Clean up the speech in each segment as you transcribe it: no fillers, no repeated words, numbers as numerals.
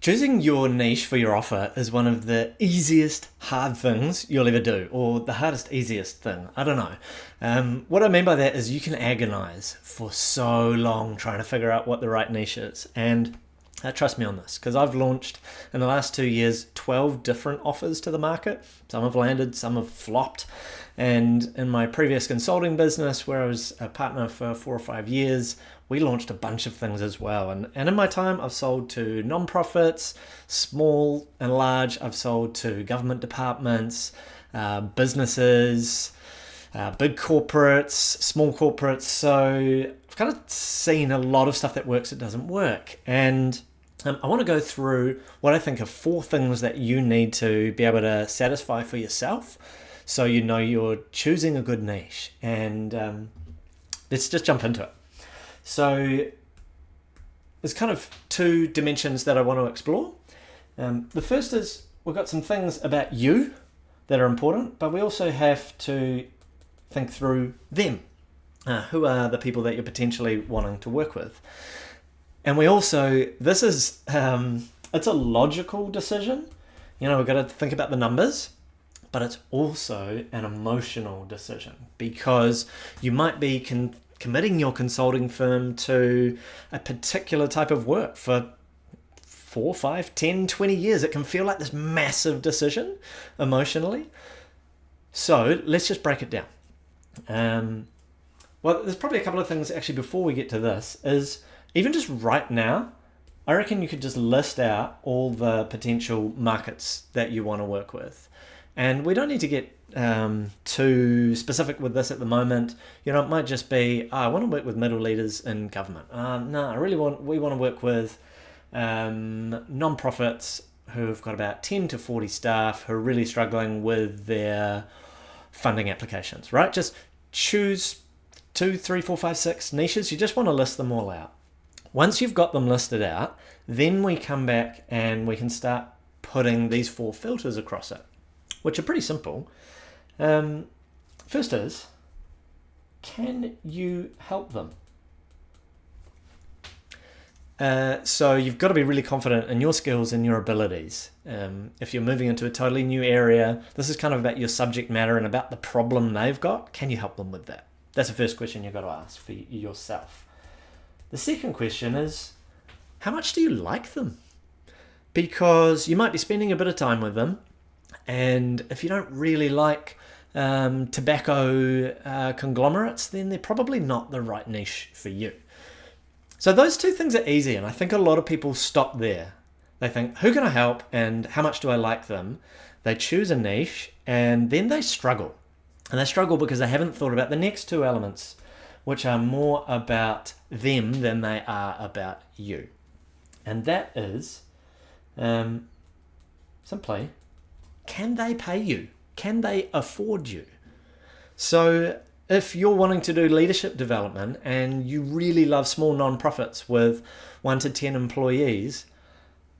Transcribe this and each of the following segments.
Choosing your niche for your offer is one of the easiest hard things you'll ever do, or the hardest easiest thing. I don't know. What I mean by that is you can agonize for so long trying to figure out what the right niche is. And trust me on this, because I've launched in the last 2 years 12 different offers to the market. Some have landed, some have flopped. And in my previous consulting business, where I was a partner for 4 or 5 years, we launched a bunch of things as well. And in my time, I've sold to non-profits, small and large. I've sold to government departments, businesses, big corporates, small corporates. So I've kind of seen a lot of stuff that works, it doesn't work. And I want to go through what I think are 4 things that you need to be able to satisfy for yourself, so you know you're choosing a good niche. And let's just jump into it. So there's kind of 2 dimensions that I want to explore. The first is we've got some things about you that are important, but we also have to think through them. Who are the people that you're potentially wanting to work with? And we also, this is, it's a logical decision. We've got to think about the numbers, but it's also an emotional decision, because you might be committing your consulting firm to a particular type of work for 4, 5, 10, 20 years. It can feel like this massive decision emotionally. So let's just break it down. Well, there's probably a couple of things actually before we get to this. Is even just right now, I reckon you could just list out all the potential markets that you want to work with. And we don't need to get too specific with this at the moment. It might just be, I want to work with middle leaders in government. No, we want to work with non-profits who've got about 10 to 40 staff who are really struggling with their funding applications, right? Just choose 2, 3, 4, 5, 6 niches. You just want to list them all out. Once you've got them listed out, then we come back and we can start putting these 4 filters across it, which are pretty simple. First is, can you help them? So you've got to be really confident in your skills and your abilities. If you're moving into a totally new area, this is kind of about your subject matter and about the problem they've got. Can you help them with that? That's the first question you've got to ask for yourself. The second question is, how much do you like them? Because you might be spending a bit of time with them, and if you don't really like tobacco conglomerates, then they're probably not the right niche for you. So those 2 things are easy, and I think a lot of people stop there. They think, who can I help and how much do I like them? They choose a niche and then they struggle. And they struggle because they haven't thought about the next 2 elements, which are more about them than they are about you. And that is simply, can they pay you? Can they afford you? So if you're wanting to do leadership development and you really love small non-profits with 1 to 10 employees,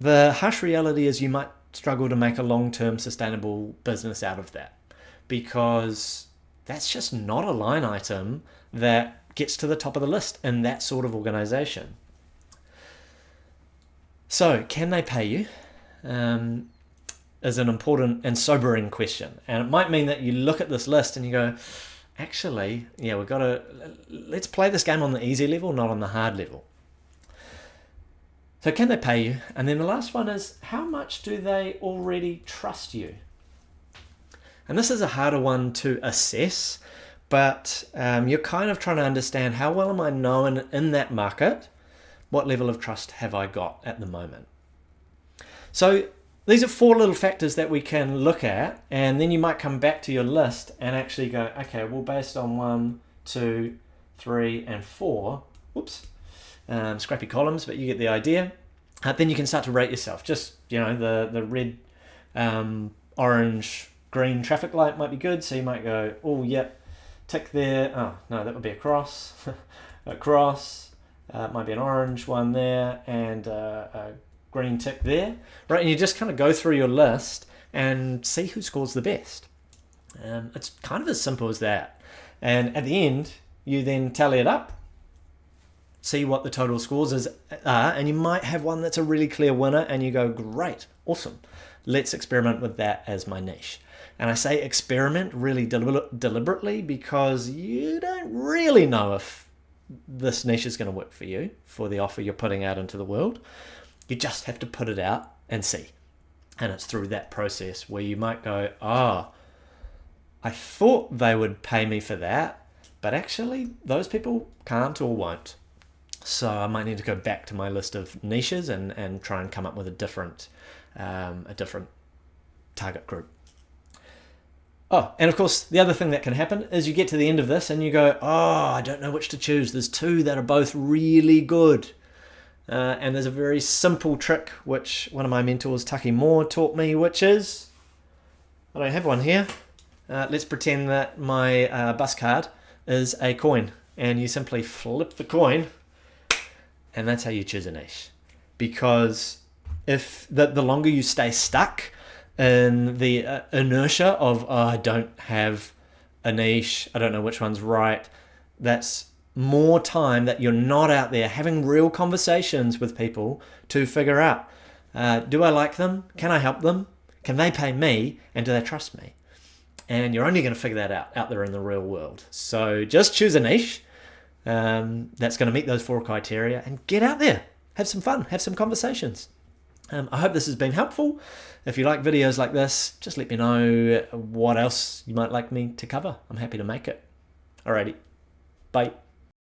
the harsh reality is you might struggle to make a long-term sustainable business out of that, because that's just not a line item that gets to the top of the list in that sort of organization. So can they pay you? Is an important and sobering question. And it might mean that you look at this list and you go, actually, let's play this game on the easy level, not on the hard level. So can they pay you? And then the last one is, how much do they already trust you? And this is a harder one to assess, but you're kind of trying to understand, how well am I known in that market? What level of trust have I got at the moment? So these are 4 little factors that we can look at, and then you might come back to your list and actually go, okay, well, based on 1, 2, 3, and 4, scrappy columns, but you get the idea. Then you can start to rate yourself. Just, the red, orange, green traffic light might be good, so you might go, oh, yep, tick there. Oh, no, that would be a cross. A cross. Might be an orange one there, and a green tick there, right? And you just kind of go through your list and see who scores the best. It's kind of as simple as that. And at the end, you then tally it up see what the total scores are, and you might have one that's a really clear winner, and you go, great, awesome. Let's experiment with that as my niche. And I say experiment really deliberately because you don't really know if this niche is going to work for you, for the offer you're putting out into the world. You just have to put it out and see. And it's through that process where you might go, oh, I thought they would pay me for that, but actually those people can't or won't. So I might need to go back to my list of niches and try and come up with a different target group. Oh, and of course, the other thing that can happen is you get to the end of this and you go, oh, I don't know which to choose. There's two that are both really good. And there's a very simple trick which one of my mentors, Taki Moore, taught me, which is, I don't have one here. Let's pretend that my bus card is a coin. And you simply flip the coin, and that's how you choose a niche. Because if the longer you stay stuck in the inertia of, oh, I don't have a niche, I don't know which one's right, that's more time that you're not out there having real conversations with people to figure out, do I like them? Can I help them? Can they pay me? And do they trust me? And you're only going to figure that out there in the real world. So just choose a niche that's going to meet those 4 criteria and get out there. Have some fun. Have some conversations. I hope this has been helpful. If you like videos like this, just let me know what else you might like me to cover. I'm happy to make it. Alrighty. Bye.